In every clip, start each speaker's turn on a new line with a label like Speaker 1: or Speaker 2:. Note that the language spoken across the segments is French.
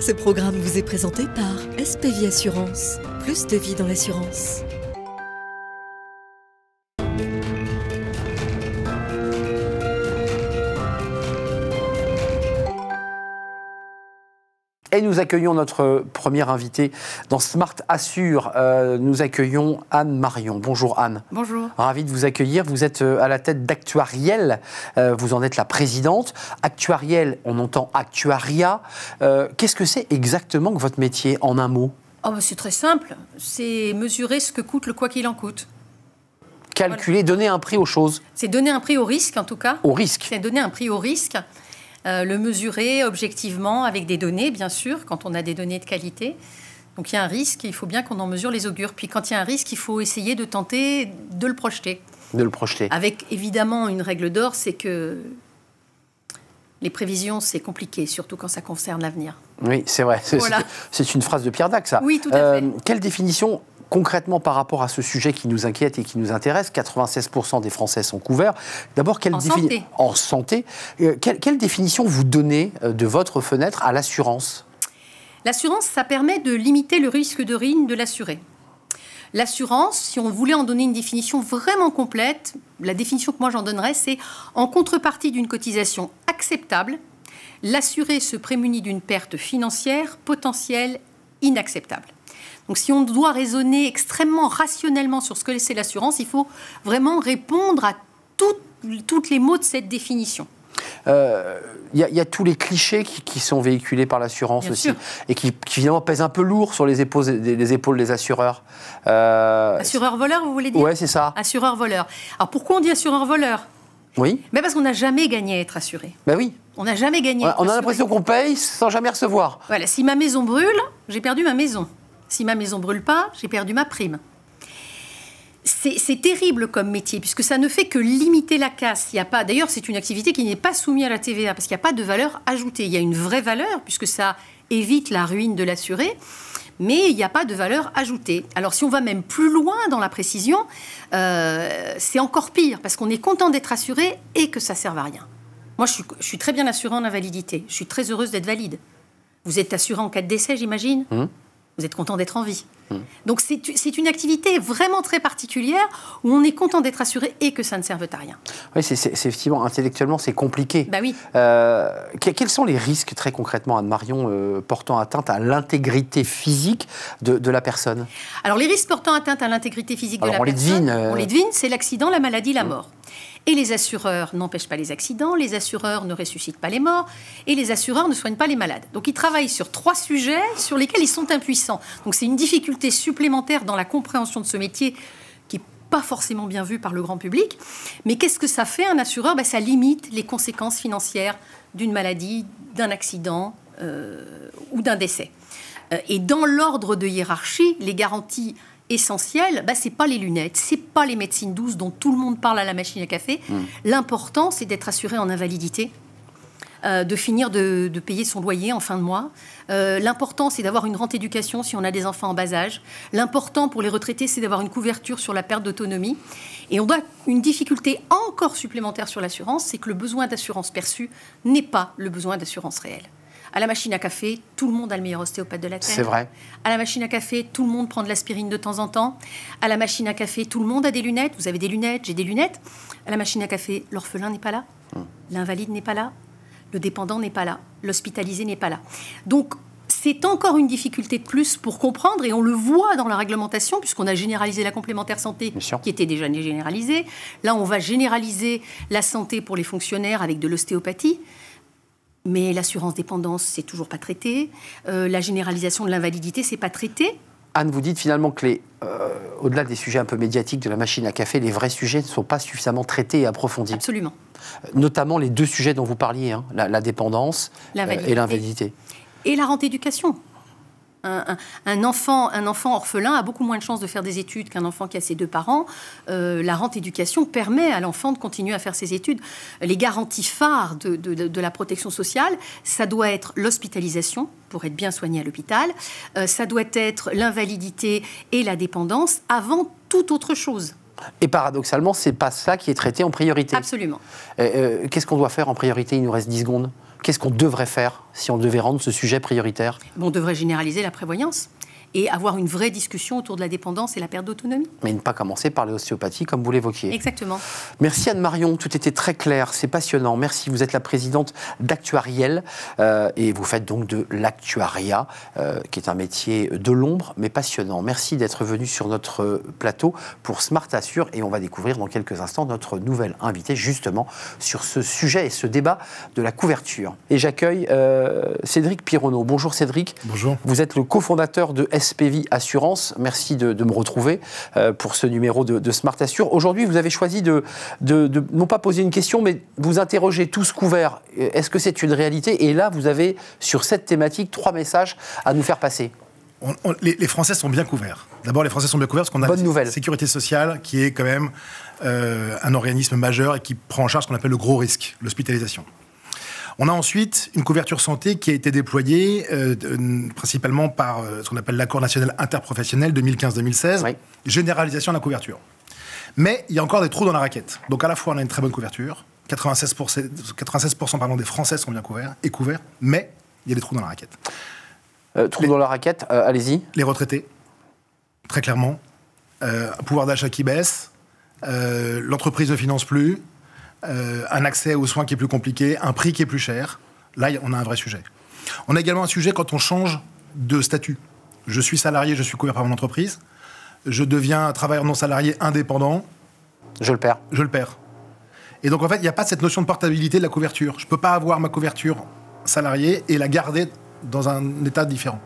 Speaker 1: Ce programme vous est présenté par SPVie Assurance. Plus de vie dans l'assurance.
Speaker 2: Et nous accueillons notre première invitée dans Smart Assure. Nous accueillons Anne Marion. Bonjour Anne.
Speaker 3: Bonjour.
Speaker 2: Ravi de vous accueillir. Vous êtes à la tête d'Actuariel. Vous en êtes la présidente. Actuariel, on entend actuariat. Qu'est-ce que c'est exactement que votre métier en un mot?
Speaker 3: C'est très simple. C'est mesurer ce que coûte le quoi qu'il en coûte.
Speaker 2: Calculer, donner un prix aux choses.
Speaker 3: C'est donner un prix au risque en tout cas.
Speaker 2: Au risque.
Speaker 3: C'est donner un prix au risque. Le mesurer objectivement avec des données, bien sûr, quand on a des données de qualité. Donc il y a un risque, il faut bien qu'on en mesure les augures. Puis quand il y a un risque, il faut essayer de tenter de le projeter.
Speaker 2: De le projeter.
Speaker 3: Avec évidemment une règle d'or, c'est que les prévisions, c'est compliqué, surtout quand ça concerne l'avenir.
Speaker 2: Oui, c'est vrai.
Speaker 3: Voilà.
Speaker 2: C'est une phrase de Pierre Dac, ça.
Speaker 3: Oui, tout à fait.
Speaker 2: Quelle définition concrètement par rapport à ce sujet qui nous inquiète et qui nous intéresse? 96% des Français sont couverts. D'abord, en santé. Quelle définition vous donnez de votre fenêtre à l'assurance?
Speaker 3: L'assurance, ça permet de limiter le risque de ruine de l'assuré. L'assurance, si on voulait en donner une définition vraiment complète, la définition que moi j'en donnerais, c'est en contrepartie d'une cotisation acceptable, l'assuré se prémunit d'une perte financière potentielle inacceptable. Donc si on doit raisonner extrêmement rationnellement sur ce que c'est l'assurance, il faut vraiment répondre à toutes les mots de cette définition.
Speaker 2: Il y a tous les clichés qui sont véhiculés par l'assurance
Speaker 3: Bien
Speaker 2: aussi,
Speaker 3: sûr.
Speaker 2: et qui finalement pèsent un peu lourd sur les épaules des assureurs.
Speaker 3: Assureur-voleur, vous voulez dire?
Speaker 2: Oui, c'est ça.
Speaker 3: Assureur-voleur. Alors pourquoi on dit assureur-voleur?
Speaker 2: Oui.
Speaker 3: Mais parce qu'on n'a jamais gagné à être assuré.
Speaker 2: Ben oui.
Speaker 3: On n'a jamais gagné à être
Speaker 2: On a
Speaker 3: assuré.
Speaker 2: l'impression qu'on paye sans jamais recevoir.
Speaker 3: Voilà, si ma maison brûle, j'ai perdu ma maison. Si ma maison brûle pas, j'ai perdu ma prime. C'est terrible comme métier, puisque ça ne fait que limiter la casse. Il y a pas, d'ailleurs, c'est une activité qui n'est pas soumise à la TVA, parce qu'il n'y a pas de valeur ajoutée. Il y a une vraie valeur, puisque ça évite la ruine de l'assuré, mais il n'y a pas de valeur ajoutée. Alors, si on va même plus loin dans la précision, c'est encore pire, parce qu'on est content d'être assuré et que ça ne serve à rien. Moi, je suis très bien assurée en invalidité. Je suis très heureuse d'être valide. Vous êtes assuré en cas de décès, j'imagine ? Vous êtes content d'être en vie. Donc c'est une activité vraiment très particulière où on est content d'être assuré et que ça ne serve à rien.
Speaker 2: Oui, c'est effectivement, intellectuellement, c'est compliqué.
Speaker 3: Bah oui.
Speaker 2: Quels sont les risques, très concrètement, Anne Marion, portant atteinte à l'intégrité physique de la personne?
Speaker 3: Alors les risques portant atteinte à l'intégrité physique de la personne, on les devine, c'est l'accident, la maladie, la mort. Et les assureurs n'empêchent pas les accidents, les assureurs ne ressuscitent pas les morts, et les assureurs ne soignent pas les malades. Donc ils travaillent sur 3 sujets sur lesquels ils sont impuissants. Donc c'est une difficulté supplémentaire dans la compréhension de ce métier qui n'est pas forcément bien vu par le grand public. Mais qu'est-ce que ça fait un assureur? Ça limite les conséquences financières d'une maladie, d'un accident ou d'un décès. Et dans l'ordre de hiérarchie, les garanties essentiel, c'est pas les lunettes, c'est pas les médecines douces dont tout le monde parle à la machine à café. L'important, c'est d'être assuré en invalidité, de finir de payer son loyer en fin de mois. L'important, c'est d'avoir une rente éducation si on a des enfants en bas âge. L'important pour les retraités, c'est d'avoir une couverture sur la perte d'autonomie. Et on a une difficulté encore supplémentaire sur l'assurance, c'est que le besoin d'assurance perçue n'est pas le besoin d'assurance réelle. À la machine à café, tout le monde a le meilleur ostéopathe de la Terre.
Speaker 2: C'est vrai.
Speaker 3: À la machine à café, tout le monde prend de l'aspirine de temps en temps. À la machine à café, tout le monde a des lunettes. Vous avez des lunettes, j'ai des lunettes. À la machine à café, l'orphelin n'est pas là. L'invalide n'est pas là. Le dépendant n'est pas là. L'hospitalisé n'est pas là. Donc, c'est encore une difficulté de plus pour comprendre, et on le voit dans la réglementation, puisqu'on a généralisé la complémentaire santé, qui était déjà généralisée. Là, on va généraliser la santé pour les fonctionnaires avec de l'ostéopathie. Mais l'assurance dépendance, c'est toujours pas traité. La généralisation de l'invalidité, c'est pas traité.
Speaker 2: Anne, vous dites finalement que au-delà des sujets un peu médiatiques de la machine à café, les vrais sujets ne sont pas suffisamment traités et approfondis.
Speaker 3: Absolument.
Speaker 2: Notamment les 2 sujets dont vous parliez, la dépendance et l'invalidité.
Speaker 3: Et la rente éducation. Un enfant orphelin a beaucoup moins de chances de faire des études qu'un enfant qui a ses 2 parents. La rente éducation permet à l'enfant de continuer à faire ses études. Les garanties phares de la protection sociale, ça doit être l'hospitalisation pour être bien soigné à l'hôpital. Ça doit être l'invalidité et la dépendance avant toute autre chose.
Speaker 2: Et paradoxalement, c'est pas ça qui est traité en priorité.
Speaker 3: Absolument.
Speaker 2: Qu'est-ce qu'on doit faire en priorité? Il nous reste 10 secondes. Qu'est-ce qu'on devrait faire si on devait rendre ce sujet prioritaire?
Speaker 3: On devrait généraliser la prévoyance et avoir une vraie discussion autour de la dépendance et la perte d'autonomie.
Speaker 2: Mais ne pas commencer par l'ostéopathie, comme vous l'évoquiez.
Speaker 3: Exactement.
Speaker 2: Merci Anne-Marion, tout était très clair, c'est passionnant. Merci, vous êtes la présidente d'Actuariel et vous faites donc de l'actuariat, qui est un métier de l'ombre, mais passionnant. Merci d'être venu sur notre plateau pour Smart Assure et on va découvrir dans quelques instants notre nouvelle invitée, justement, sur ce sujet et ce débat de la couverture. Et j'accueille Cédric Pironneau. Bonjour Cédric.
Speaker 4: Bonjour.
Speaker 2: Vous êtes le cofondateur de SPV Assurance. Merci de me retrouver pour ce numéro de Smart Assure. Aujourd'hui, vous avez choisi de non pas poser une question, mais vous interroger tous couverts. Est-ce que c'est une réalité? Et là, vous avez, sur cette thématique, 3 messages à nous faire passer.
Speaker 4: Les Français sont bien couverts. D'abord, les Français sont bien couverts parce qu'on a la sécurité sociale qui est quand même un organisme majeur et qui prend en charge ce qu'on appelle le gros risque, l'hospitalisation. On a ensuite une couverture santé qui a été déployée principalement par ce qu'on appelle l'accord national interprofessionnel 2015-2016, oui. Généralisation de la couverture. Mais il y a encore des trous dans la raquette. Donc à la fois, on a une très bonne couverture, 96% des Français sont bien couverts, mais il y a des trous dans la raquette.
Speaker 2: Trous dans la raquette, allez-y.
Speaker 4: Les retraités, très clairement. Pouvoir d'achat qui baisse, l'entreprise ne finance plus, un accès aux soins qui est plus compliqué, un prix qui est plus cher. Là, on a un vrai sujet. On a également un sujet quand on change de statut. Je suis salarié, je suis couvert par mon entreprise. Je deviens travailleur non salarié indépendant.
Speaker 2: Je le perds.
Speaker 4: Je le perds. Et donc, en fait, il n'y a pas cette notion de portabilité de la couverture. Je ne peux pas avoir ma couverture salariée et la garder dans un état différent.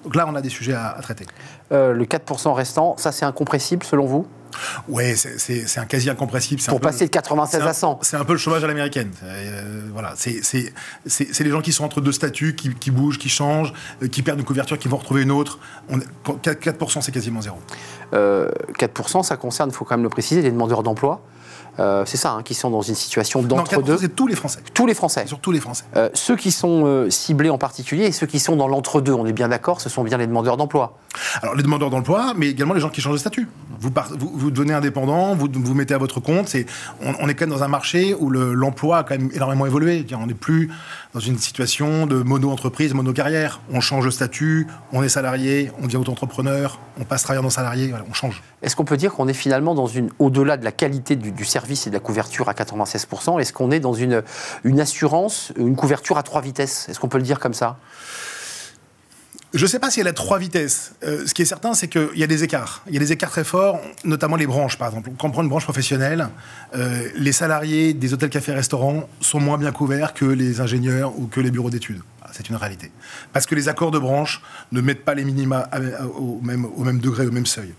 Speaker 4: Donc là, on a des sujets à traiter.
Speaker 2: Le 4% restant, ça, c'est incompressible selon vous?
Speaker 4: Oui, c'est un quasi incompressible.
Speaker 2: Pour passer de 96 à 100.
Speaker 4: C'est un peu le chômage à l'américaine. Voilà, c'est les gens qui sont entre deux statuts, qui bougent, qui changent, qui perdent une couverture, qui vont retrouver une autre. 4%, c'est quasiment zéro.
Speaker 2: 4%, ça concerne, il faut quand même le préciser, les demandeurs d'emploi. C'est ça, hein, qui sont dans une situation d'entre-deux.
Speaker 4: C'est tous les Français.
Speaker 2: Tous les Français.
Speaker 4: Sur tous les Français.
Speaker 2: Ceux qui sont ciblés en particulier et ceux qui sont dans l'entre-deux, on est bien d'accord, ce sont bien les demandeurs d'emploi.
Speaker 4: Alors les demandeurs d'emploi, mais également les gens qui changent de statut. Vous devenez indépendant, vous mettez à votre compte. On est quand même dans un marché où l'emploi a quand même énormément évolué. On n'est plus dans une situation de mono-entreprise, mono-carrière. On change de statut, on est salarié, on devient auto-entrepreneur, on passe travailleur non salarié, voilà, on change.
Speaker 2: Est-ce qu'on peut dire qu'on est finalement dans au-delà de la qualité du service et de la couverture à 96%, est-ce qu'on est dans une assurance, une couverture à 3 vitesses? Est-ce qu'on peut le dire comme ça?
Speaker 4: Je ne sais pas s'il y a 3 vitesses. Ce qui est certain, c'est qu'il y a des écarts. Il y a des écarts très forts, notamment les branches, par exemple. Quand on prend une branche professionnelle, les salariés des hôtels, cafés, restaurants sont moins bien couverts que les ingénieurs ou que les bureaux d'études. C'est une réalité. Parce que les accords de branche ne mettent pas les minima au même degré, au même seuil.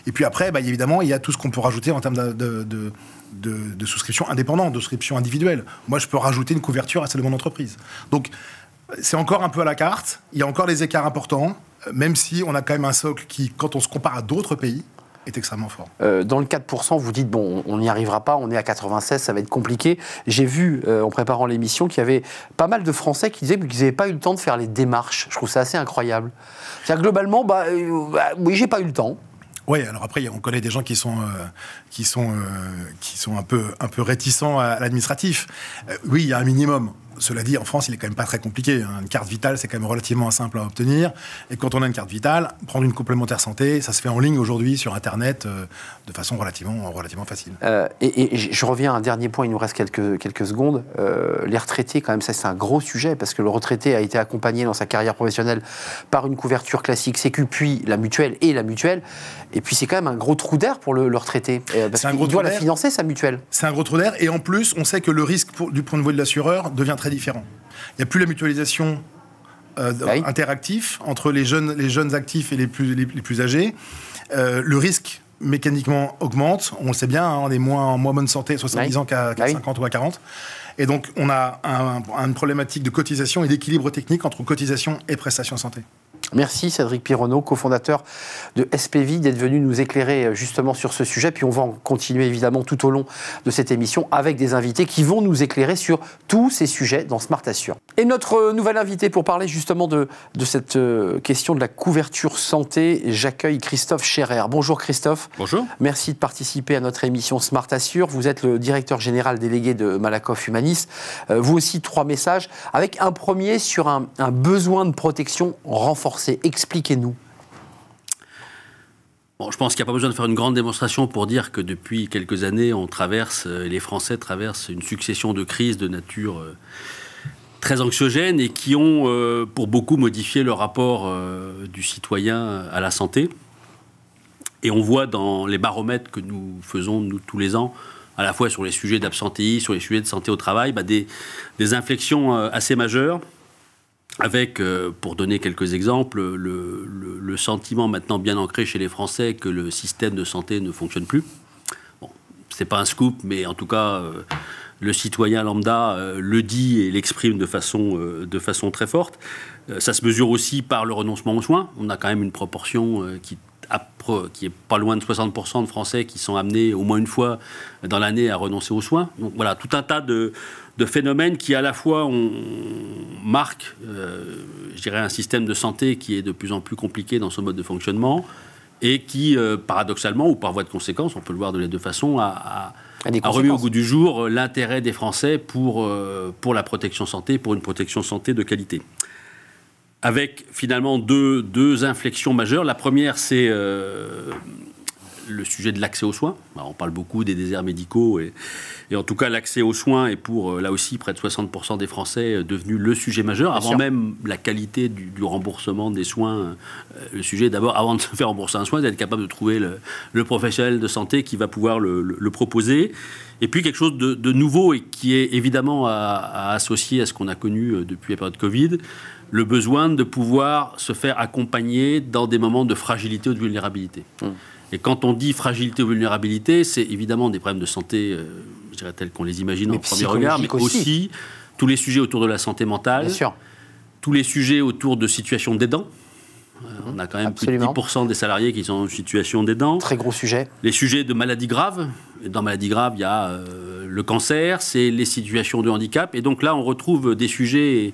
Speaker 4: Et puis après, évidemment, il y a tout ce qu'on peut rajouter en termes de souscription indépendante, de souscription individuelle. Moi, je peux rajouter une couverture à celle de mon entreprise. Donc, c'est encore un peu à la carte. Il y a encore des écarts importants, même si on a quand même un socle qui, quand on se compare à d'autres pays, est extrêmement fort.
Speaker 2: Dans le 4%, vous dites, bon, on n'y arrivera pas, on est à 96, ça va être compliqué. J'ai vu, en préparant l'émission, qu'il y avait pas mal de Français qui disaient qu'ils n'avaient pas eu le temps de faire les démarches. Je trouve ça assez incroyable. C'est-à-dire, globalement, oui, j'ai pas eu le temps.
Speaker 4: Oui, alors après, on connaît des gens qui sont un peu réticents à l'administratif. Oui, il y a un minimum. Cela dit, en France, il est quand même pas très compliqué. Une carte vitale, c'est quand même relativement simple à obtenir. Et quand on a une carte vitale, prendre une complémentaire santé, ça se fait en ligne aujourd'hui sur Internet de façon relativement facile.
Speaker 2: Et je reviens à un dernier point, il nous reste quelques secondes. Les retraités, quand même, ça c'est un gros sujet parce que le retraité a été accompagné dans sa carrière professionnelle par une couverture classique Sécu, puis la mutuelle. Et puis c'est quand même un gros trou d'air pour le retraité. Parce qu'il doit la financer, sa mutuelle.
Speaker 4: C'est un gros trou d'air. Et en plus, on sait que le risque du point de vue de l'assureur devient très différent. Il n'y a plus la mutualisation interactive entre les jeunes actifs et les plus âgés. Le risque mécaniquement augmente. On le sait bien, on est en moins bonne santé à 70 ans qu'à 50 ou à 40. Et donc, on a une problématique de cotisation et d'équilibre technique entre cotisation et prestations santé.
Speaker 2: Merci Cédric Pironneau, cofondateur de SPVie, d'être venu nous éclairer justement sur ce sujet. Puis on va en continuer évidemment tout au long de cette émission avec des invités qui vont nous éclairer sur tous ces sujets dans Smart Assure. Et notre nouvel invité pour parler justement de cette question de la couverture santé, j'accueille Christophe Scherer. Bonjour Christophe.
Speaker 5: Bonjour.
Speaker 2: Merci de participer à notre émission Smart Assure. Vous êtes le directeur général délégué de Malakoff Humanis. Vous aussi, 3 messages, avec un premier sur un besoin de protection renforcé. Expliquez-nous.
Speaker 5: Bon, je pense qu'il n'y a pas besoin de faire une grande démonstration pour dire que depuis quelques années, les Français traversent une succession de crises de nature très anxiogènes et qui ont, pour beaucoup, modifié le rapport du citoyen à la santé. Et on voit dans les baromètres que nous faisons, nous, tous les ans, à la fois sur les sujets d'absentéisme, sur les sujets de santé au travail, des inflexions assez majeures. Avec, pour donner quelques exemples, le sentiment maintenant bien ancré chez les Français que le système de santé ne fonctionne plus. Bon, c'est pas un scoop, mais en tout cas, le citoyen lambda le dit et l'exprime de façon très forte. Ça se mesure aussi par le renoncement aux soins. On a quand même une proportion qui est pas loin de 60% de Français qui sont amenés au moins une fois dans l'année à renoncer aux soins. Donc voilà, tout un tas de phénomènes qui à la fois marquent, je dirais, un système de santé qui est de plus en plus compliqué dans son mode de fonctionnement et qui, paradoxalement ou par voie de conséquence, on peut le voir de les deux façons, a remis au goût du jour l'intérêt des Français pour la protection santé, pour une protection santé de qualité. Avec finalement deux inflexions majeures. La première, c'est le sujet de l'accès aux soins. Alors, on parle beaucoup des déserts médicaux et en tout cas l'accès aux soins est pour, là aussi, près de 60% des Français devenu le sujet majeur. Avant même la qualité du remboursement des soins, le sujet est d'abord, avant de se faire rembourser un soin, d'être capable de trouver le professionnel de santé qui va pouvoir le proposer. Et puis quelque chose de nouveau et qui est évidemment à associer à ce qu'on a connu depuis la période Covid, le besoin de pouvoir se faire accompagner dans des moments de fragilité ou de vulnérabilité. Et quand on dit fragilité ou vulnérabilité, c'est évidemment des problèmes de santé, je dirais tels qu'on les imagine en premier regard, mais aussi tous les sujets autour de la santé mentale, tous les sujets autour de situations d'aidants. On a quand même plus de 10% des salariés qui sont en situation d'aidants.
Speaker 2: Très gros sujet.
Speaker 5: Les sujets de maladies graves. Et dans maladies graves, il y a le cancer, c'est les situations de handicap. Et donc là, on retrouve des sujets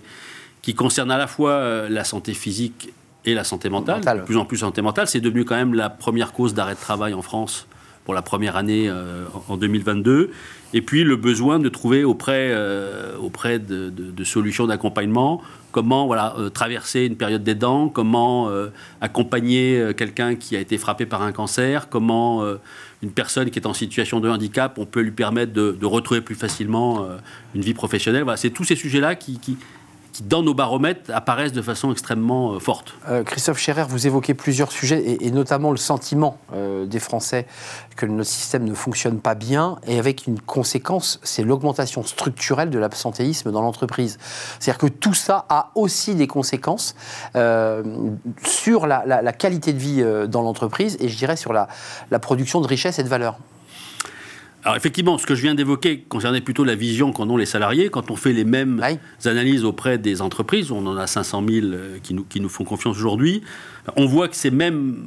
Speaker 5: qui concernent à la fois la santé physique et la santé mentale. De plus en plus santé mentale. C'est devenu quand même la première cause d'arrêt de travail en France pour la première année en 2022. Et puis le besoin de trouver auprès de solutions d'accompagnement, comment traverser une période d'aidant, comment accompagner quelqu'un qui a été frappé par un cancer, comment une personne qui est en situation de handicap, on peut lui permettre de retrouver plus facilement une vie professionnelle. Voilà, c'est tous ces sujets-là qui, dans nos baromètres, apparaissent de façon extrêmement forte.
Speaker 2: Christophe Scherer, vous évoquez plusieurs sujets, et notamment le sentiment des Français que notre système ne fonctionne pas bien, et avec une conséquence, c'est l'augmentation structurelle de l'absentéisme dans l'entreprise. C'est-à-dire que tout ça a aussi des conséquences sur la qualité de vie dans l'entreprise, et je dirais sur la production de richesse et de valeur.
Speaker 5: Alors effectivement, ce que je viens d'évoquer concernait plutôt la vision qu'en ont les salariés. Quand on fait les mêmes analyses auprès des entreprises, on en a 500 000 qui nous font confiance aujourd'hui, on voit que ces mêmes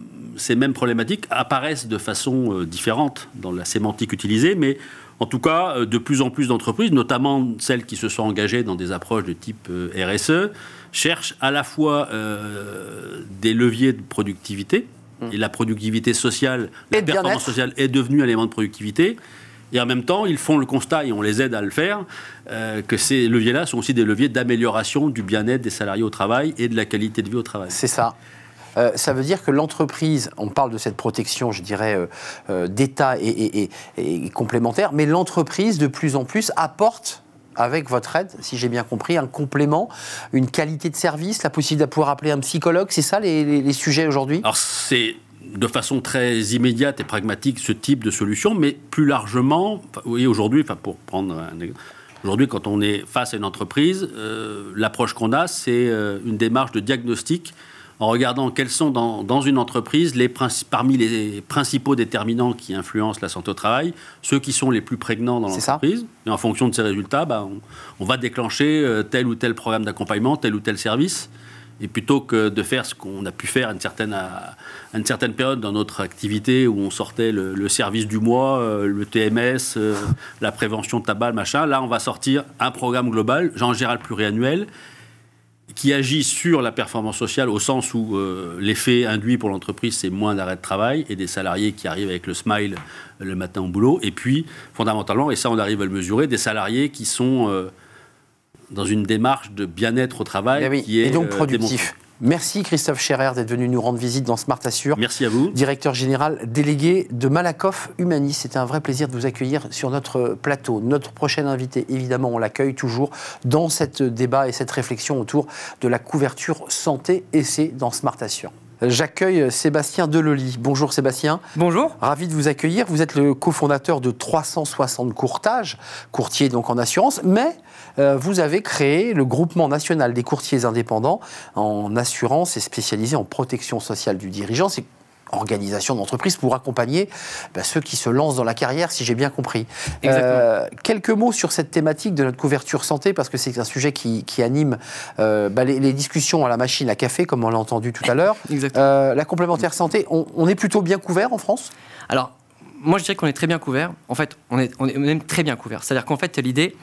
Speaker 5: problématiques apparaissent de façon différente dans la sémantique utilisée, mais en tout cas, de plus en plus d'entreprises, notamment celles qui se sont engagées dans des approches de type RSE, cherchent à la fois des leviers de productivité, et la productivité sociale, la performance sociale est devenue un élément de productivité. Et en même temps, ils font le constat, et on les aide à le faire, que ces leviers-là sont aussi des leviers d'amélioration du bien-être des salariés au travail et de la qualité de vie au travail.
Speaker 2: C'est ça. Ça veut dire que l'entreprise, on parle de cette protection, je dirais, d'État et complémentaire, mais l'entreprise, de plus en plus, apporte, avec votre aide, si j'ai bien compris, un complément, une qualité de service, la possibilité de pouvoir appeler un psychologue, c'est ça les sujets aujourd'hui ?
Speaker 5: Alors c'est de façon très immédiate et pragmatique ce type de solution, mais plus largement, oui, aujourd'hui, pour prendre un exemple, aujourd'hui quand on est face à une entreprise, l'approche qu'on a, c'est une démarche de diagnostic en regardant quels sont dans une entreprise parmi les principaux déterminants qui influencent la santé au travail, ceux qui sont les plus prégnants dans l'entreprise. Et en fonction de ces résultats, on va déclencher tel ou tel programme d'accompagnement, tel ou tel service. Et plutôt que de faire ce qu'on a pu faire à une certaine période dans notre activité, où on sortait le service du mois, le TMS, la prévention de tabac, machin, là on va sortir un programme global, en général pluriannuel, qui agit sur la performance sociale au sens où l'effet induit pour l'entreprise, c'est moins d'arrêt de travail et des salariés qui arrivent avec le smile le matin au boulot. Et puis, fondamentalement, et ça on arrive à le mesurer, des salariés qui sont dans une démarche de bien-être au travail qui est
Speaker 2: et donc productif. Merci Christophe Scherer d'être venu nous rendre visite dans Smart Assure.
Speaker 5: Merci à vous.
Speaker 2: Directeur général délégué de Malakoff Humanis. C'était un vrai plaisir de vous accueillir sur notre plateau. Notre prochain invité, évidemment, on l'accueille toujours dans ce débat et cette réflexion autour de la couverture santé, et c'est dans Smart Assure. J'accueille Sébastien Delely. Bonjour Sébastien.
Speaker 6: Bonjour.
Speaker 2: Ravi de vous accueillir. Vous êtes le cofondateur de 360 Courtage, courtier donc en assurance, mais vous avez créé le groupement national des courtiers indépendants en assurance et spécialisé en protection sociale du dirigeant. C'est organisation d'entreprise pour accompagner ceux qui se lancent dans la carrière, si j'ai bien compris. Quelques mots sur cette thématique de notre couverture santé, parce que c'est un sujet qui anime les discussions à la machine à café, comme on l'a entendu tout à l'heure. La complémentaire santé, on est plutôt bien couvert en France ?
Speaker 6: Alors, moi je dirais qu'on est très bien couvert. En fait, on est même très bien couvert. C'est-à-dire qu'en fait, l'idée,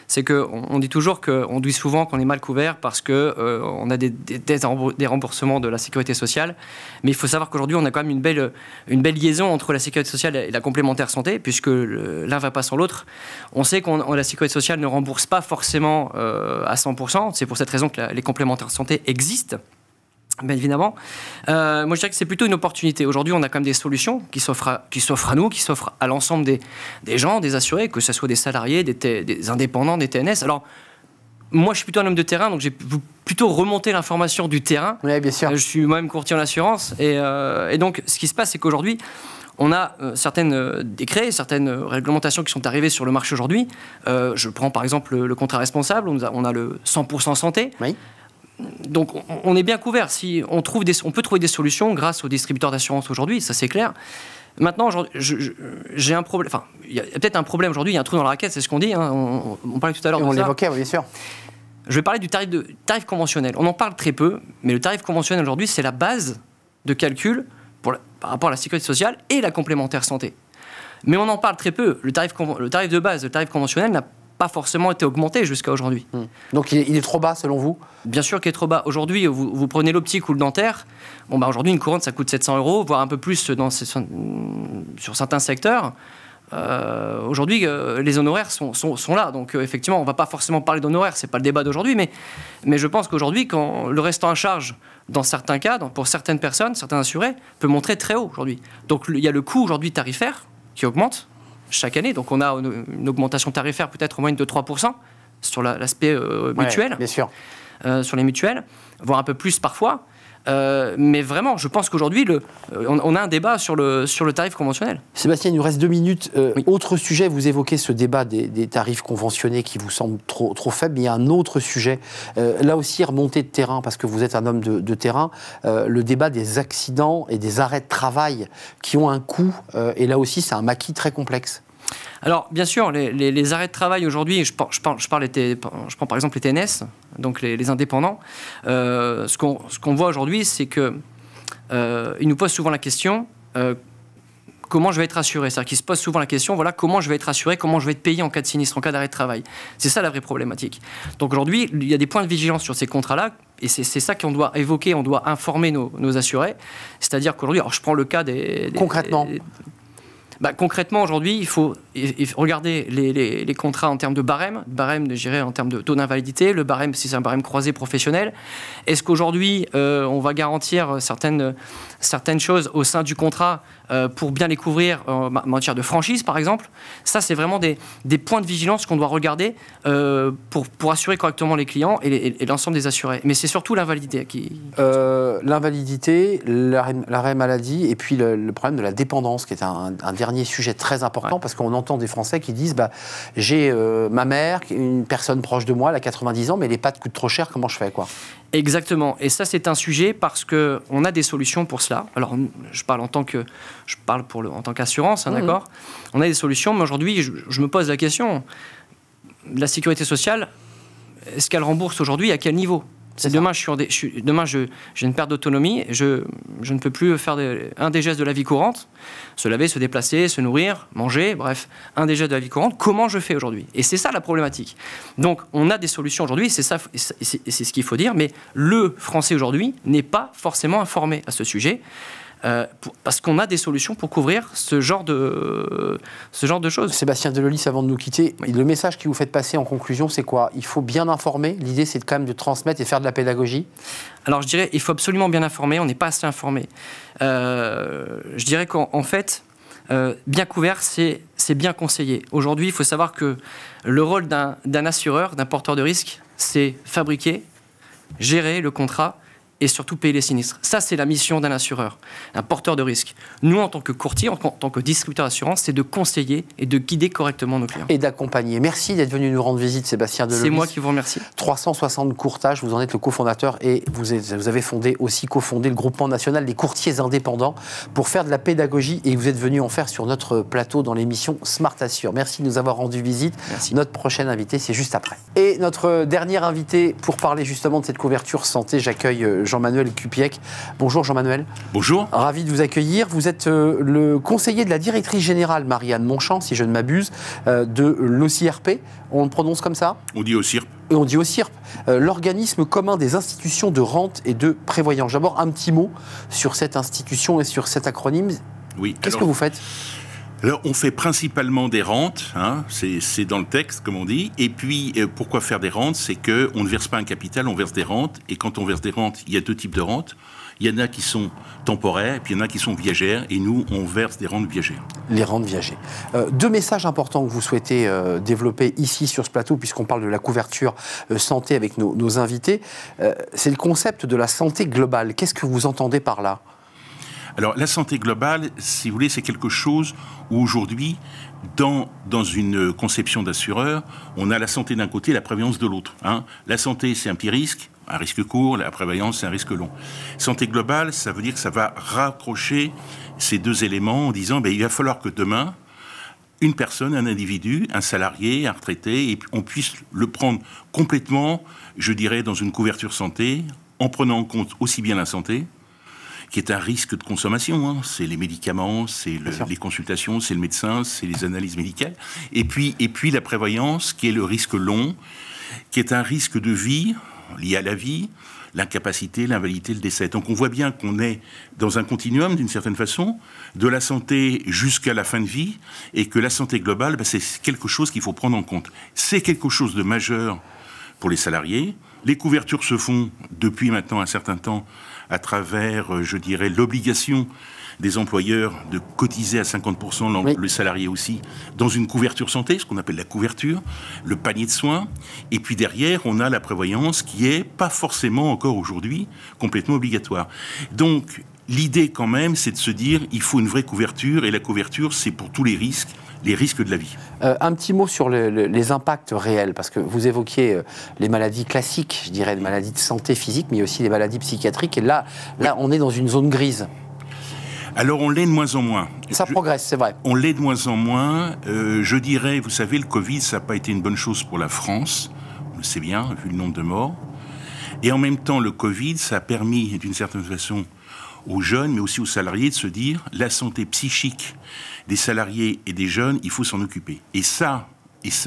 Speaker 6: c'est qu'on dit toujours qu'on dit souvent qu'on est mal couvert parce qu'on a des remboursements de la sécurité sociale. Mais il faut savoir qu'aujourd'hui, on a quand même une belle liaison entre la sécurité sociale et la complémentaire santé, puisque l'un ne va pas sans l'autre. On sait que la sécurité sociale ne rembourse pas forcément à 100%. C'est pour cette raison que les complémentaires santé existent. Bien évidemment. Moi, je dirais que c'est plutôt une opportunité. Aujourd'hui, on a quand même des solutions qui s'offrent à nous, qui s'offrent à l'ensemble des gens, des assurés, que ce soit des salariés, des indépendants, des TNS. Alors, moi, je suis plutôt un homme de terrain, donc j'ai plutôt remonté l'information du terrain.
Speaker 2: Oui, bien sûr.
Speaker 6: Je suis moi-même courtier en assurance. Et donc, ce qui se passe, c'est qu'aujourd'hui, on a certains décrets, certaines réglementations qui sont arrivées sur le marché aujourd'hui. Je prends par exemple le contrat responsable, on a le 100% santé. Oui. Donc, on est bien couvert. Si on peut trouver des solutions grâce aux distributeurs d'assurance aujourd'hui, ça c'est clair. Maintenant, j'ai un problème. Enfin, il y a peut-être un problème aujourd'hui. Il y a un trou dans la raquette, c'est ce qu'on dit. Hein. On parlait tout à l'heure de ça.
Speaker 2: On l'évoquait, bien sûr.
Speaker 6: Je vais parler du tarif conventionnel. On en parle très peu, mais le tarif conventionnel aujourd'hui, c'est la base de calcul par rapport à la sécurité sociale et la complémentaire santé. Mais on en parle très peu. Le tarif de base, le tarif conventionnel n'a pas forcément été augmenté jusqu'à aujourd'hui.
Speaker 2: Donc il est trop bas selon vous ?
Speaker 6: Bien sûr qu'il est trop bas. Aujourd'hui, vous prenez l'optique ou le dentaire. Aujourd'hui, une couronne, ça coûte 700 €, voire un peu plus sur certains secteurs. Aujourd'hui, les honoraires sont là. Donc effectivement, on ne va pas forcément parler d'honoraires, ce n'est pas le débat d'aujourd'hui. Mais je pense qu'aujourd'hui, quand le restant à charge, dans certains cas, pour certaines personnes, certains assurés, peut monter très haut aujourd'hui. Donc il y a le coût aujourd'hui tarifaire qui augmente chaque année. Donc on a une augmentation tarifaire peut-être en moyenne de 3% sur l'aspect mutuel,
Speaker 2: bien sûr.
Speaker 6: Sur les mutuelles, voire un peu plus parfois. Mais vraiment, je pense qu'aujourd'hui, on a un débat sur le tarif conventionnel.
Speaker 2: Sébastien, il nous reste 2 minutes.
Speaker 6: Oui.
Speaker 2: Autre sujet, vous évoquez ce débat des tarifs conventionnés qui vous semble trop faible. Mais il y a un autre sujet, là aussi remonté de terrain, parce que vous êtes un homme de terrain, le débat des accidents et des arrêts de travail qui ont un coût. Et là aussi, c'est un maquis très complexe.
Speaker 6: Alors, bien sûr, les arrêts de travail aujourd'hui, je prends par exemple les TNS, donc les indépendants. Ce qu'on voit aujourd'hui, c'est qu'ils nous posent souvent la question comment je vais être assuré. C'est-à-dire qu'ils se posent souvent la question voilà, comment je vais être assuré, comment je vais être payé en cas de sinistre, en cas d'arrêt de travail. C'est ça la vraie problématique. Donc aujourd'hui, il y a des points de vigilance sur ces contrats-là. Et c'est ça qu'on doit évoquer, on doit informer nos assurés. C'est-à-dire qu'aujourd'hui, alors je prends le cas
Speaker 2: Concrètement
Speaker 6: concrètement, aujourd'hui, il faut regarder les contrats en termes de barème, je dirais en termes de taux d'invalidité, le barème, si c'est un barème croisé professionnel. Est-ce qu'aujourd'hui, on va garantir certaines choses au sein du contrat pour bien les couvrir en matière de franchise, par exemple? Ça, c'est vraiment des points de vigilance qu'on doit regarder pour assurer correctement les clients et l'ensemble des assurés. Mais c'est surtout l'invalidité qui...
Speaker 2: L'invalidité, l'arrêt maladie et puis le problème de la dépendance, qui est un dernier sujet très important, parce qu'on entend des Français qui disent j'ai ma mère, une personne proche de moi, elle a 90 ans, mais les pâtes coûtent trop cher, comment je fais quoi?
Speaker 6: Exactement. Et ça, c'est un sujet parce qu'on a des solutions pour cela. Alors, je parle en tant qu'assurance, d'accord. On a des solutions, mais aujourd'hui, je me pose la question, la sécurité sociale, est-ce qu'elle rembourse aujourd'hui à quel niveau? Demain, j'ai une perte d'autonomie, je ne peux plus faire un des gestes de la vie courante, se laver, se déplacer, se nourrir, manger, bref, un des gestes de la vie courante. Comment je fais aujourd'hui? Et c'est ça la problématique. Donc, on a des solutions aujourd'hui, c'est ce qu'il faut dire, mais le Français aujourd'hui n'est pas forcément informé à ce sujet. Parce qu'on a des solutions pour couvrir ce genre de choses.
Speaker 2: Sébastien Delolis, avant de nous quitter, oui. Le message que vous faites passer en conclusion, c'est quoi? Il faut bien informer. L'idée, c'est quand même de transmettre et faire de la pédagogie.
Speaker 6: Alors, je dirais, il faut absolument bien informer. On n'est pas assez informé. Je dirais qu'en fait, bien couvert, c'est bien conseillé. Aujourd'hui, il faut savoir que le rôle d'un assureur, d'un porteur de risque, c'est fabriquer, gérer le contrat et surtout payer les sinistres. Ça, c'est la mission d'un assureur, un porteur de risque. Nous, en tant que courtier, en tant que distributeur d'assurance, c'est de conseiller et de guider correctement nos clients.
Speaker 2: Et d'accompagner. Merci d'être venu nous rendre visite, Sébastien Delolis.
Speaker 6: C'est moi qui vous remercie. 360
Speaker 2: courtages, vous en êtes le cofondateur et vous avez cofondé le groupement national des courtiers indépendants pour faire de la pédagogie et vous êtes venu en faire sur notre plateau dans l'émission Smart Assure. Merci de nous avoir rendu visite.
Speaker 6: Merci.
Speaker 2: Notre prochain invité, c'est juste après. Et notre dernier invité, pour parler justement de cette couverture santé, j'accueille Jean-Manuel Kupiec. Bonjour Jean-Manuel.
Speaker 7: Bonjour.
Speaker 2: Ravi de vous accueillir. Vous êtes le conseiller de la directrice générale Marianne Monchamp, si je ne m'abuse, de l'OCIRP. On le prononce comme ça?
Speaker 7: On dit OCIRP.
Speaker 2: On dit OCIRP, l'organisme commun des institutions de rente et de prévoyance. D'abord, un petit mot sur cette institution et sur cet acronyme.
Speaker 7: Oui.
Speaker 2: Qu'est-ce que vous faites?
Speaker 7: Alors, on fait principalement des rentes, hein, c'est dans le texte, comme on dit. Et puis, pourquoi faire des rentes? C'est qu'on ne verse pas un capital, on verse des rentes. Et quand on verse des rentes, il y a deux types de rentes. Il y en a qui sont temporaires, et puis il y en a qui sont viagères. Et nous, on verse des rentes viagères.
Speaker 2: Les rentes viagères. Deux messages importants que vous souhaitez développer ici sur ce plateau, puisqu'on parle de la couverture santé avec nos invités. C'est le concept de la santé globale. Qu'est-ce que vous entendez par là?
Speaker 7: Alors, la santé globale, si vous voulez, c'est quelque chose où aujourd'hui, dans une conception d'assureur, on a la santé d'un côté et la prévoyance de l'autre. Hein. La santé, c'est un petit risque, un risque court. La prévoyance, c'est un risque long. Santé globale, ça veut dire que ça va rapprocher ces deux éléments en disant, il va falloir que demain, une personne, un individu, un salarié, un retraité, et on puisse le prendre complètement, je dirais, dans une couverture santé, en prenant en compte aussi bien la santé, qui est un risque de consommation. Hein. C'est les médicaments, c'est les consultations, c'est le médecin, c'est les analyses médicales. Et puis la prévoyance, qui est le risque long, qui est un risque de vie, lié à la vie, l'incapacité, l'invalidité, le décès. Donc on voit bien qu'on est dans un continuum, d'une certaine façon, de la santé jusqu'à la fin de vie, et que la santé globale, c'est quelque chose qu'il faut prendre en compte. C'est quelque chose de majeur pour les salariés. Les couvertures se font depuis maintenant un certain temps à travers, je dirais, l'obligation des employeurs de cotiser à 50%, oui. Le salarié aussi, dans une couverture santé, ce qu'on appelle la couverture, le panier de soins. Et puis derrière, on a la prévoyance qui n'est pas forcément encore aujourd'hui complètement obligatoire. Donc, l'idée quand même, c'est de se dire, il faut une vraie couverture, et la couverture, c'est pour tous les risques de la vie.
Speaker 2: Un petit mot sur les impacts réels, parce que vous évoquiez les maladies classiques, je dirais, les maladies de santé physique, mais aussi les maladies psychiatriques, et là on est dans une zone grise.
Speaker 7: Alors on l'est de moins en moins.
Speaker 2: Ça progresse, c'est vrai.
Speaker 7: On l'est de moins en moins. Je dirais, vous savez, le Covid, ça n'a pas été une bonne chose pour la France, on le sait bien, vu le nombre de morts. Et en même temps, le Covid, ça a permis, d'une certaine façon, aux jeunes, mais aussi aux salariés, de se dire, la santé psychique des salariés et des jeunes, il faut s'en occuper. Et ça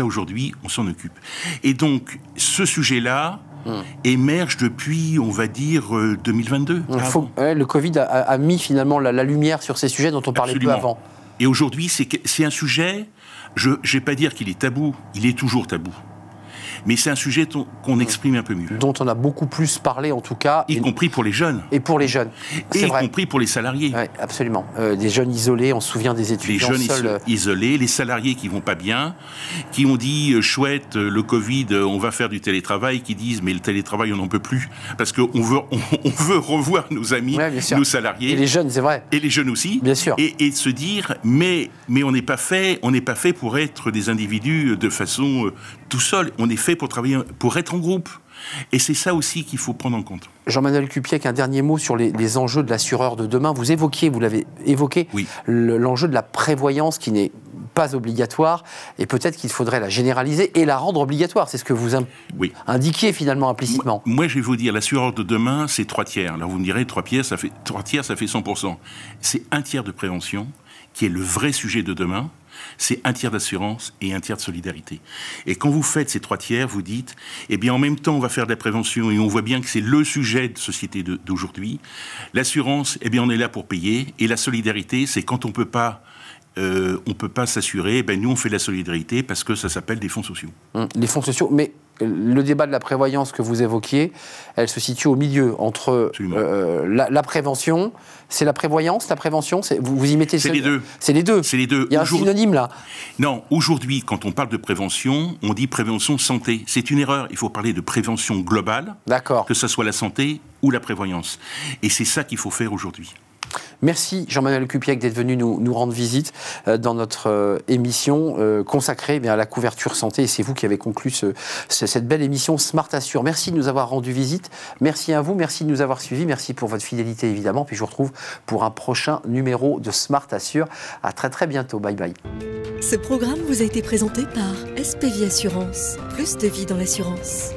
Speaker 7: aujourd'hui, on s'en occupe. Et donc, ce sujet-là émerge depuis, on va dire, 2022.
Speaker 2: Le Covid a mis finalement la lumière sur ces sujets dont on parlait peu avant.
Speaker 7: Et aujourd'hui, c'est un sujet, je ne vais pas dire qu'il est tabou, il est toujours tabou. Mais c'est un sujet qu'on exprime un peu mieux.
Speaker 2: Dont on a beaucoup plus parlé, en tout cas.
Speaker 7: Y compris pour les jeunes.
Speaker 2: Et pour les jeunes.
Speaker 7: Et y compris pour les salariés.
Speaker 2: Oui, absolument. Des jeunes isolés, on se souvient des étudiants
Speaker 7: seuls. Les jeunes isolés, les salariés qui vont pas bien, qui ont dit, chouette, le Covid, on va faire du télétravail, qui disent, mais le télétravail, on n'en peut plus. Parce qu'on veut revoir nos amis, nos salariés.
Speaker 2: Et les jeunes, c'est vrai.
Speaker 7: Et les jeunes aussi.
Speaker 2: Bien sûr.
Speaker 7: Et de se dire, mais on n'est pas fait pour être des individus de façon tout seul. On est fait pour travailler, pour être en groupe. Et c'est ça aussi qu'il faut prendre en compte.
Speaker 2: Jean-Manuel Kupiec, un dernier mot sur les enjeux de l'assureur de demain. Vous l'avez évoqué, oui. L'enjeu de la prévoyance qui n'est pas obligatoire et peut-être qu'il faudrait la généraliser et la rendre obligatoire. C'est ce que vous indiquiez finalement implicitement.
Speaker 7: Moi, je vais vous dire, l'assureur de demain, c'est 3 tiers. Alors vous me direz, 3 tiers, ça fait 100%. C'est 1 tiers de prévention qui est le vrai sujet de demain. C'est 1 tiers d'assurance et 1 tiers de solidarité. Et quand vous faites ces 3 tiers, vous dites, eh bien en même temps, on va faire de la prévention et on voit bien que c'est le sujet de société d'aujourd'hui. L'assurance, eh bien on est là pour payer. Et la solidarité, c'est quand on peut pas s'assurer, ben nous on fait de la solidarité parce que ça s'appelle des fonds sociaux.
Speaker 2: Les fonds sociaux, mais le débat de la prévoyance que vous évoquiez, elle se situe au milieu entre la prévention, c'est la prévoyance, la prévention, vous y mettez...
Speaker 7: C'est les deux.
Speaker 2: C'est les deux.
Speaker 7: C'est les deux.
Speaker 2: Il y a un synonyme là.
Speaker 7: Non, aujourd'hui, quand on parle de prévention, on dit prévention santé. C'est une erreur. Il faut parler de prévention globale, que ce soit la santé ou la prévoyance. Et c'est ça qu'il faut faire aujourd'hui.
Speaker 2: Merci Jean-Manuel Cupiec d'être venu nous rendre visite dans notre émission consacrée à la couverture santé. Et c'est vous qui avez conclu cette belle émission Smart Assure. Merci de nous avoir rendu visite. Merci à vous, merci de nous avoir suivis. Merci pour votre fidélité évidemment. Puis je vous retrouve pour un prochain numéro de Smart Assure. À très très bientôt. Bye bye.
Speaker 1: Ce programme vous a été présenté par SPVie Assurance. Plus de vie dans l'assurance.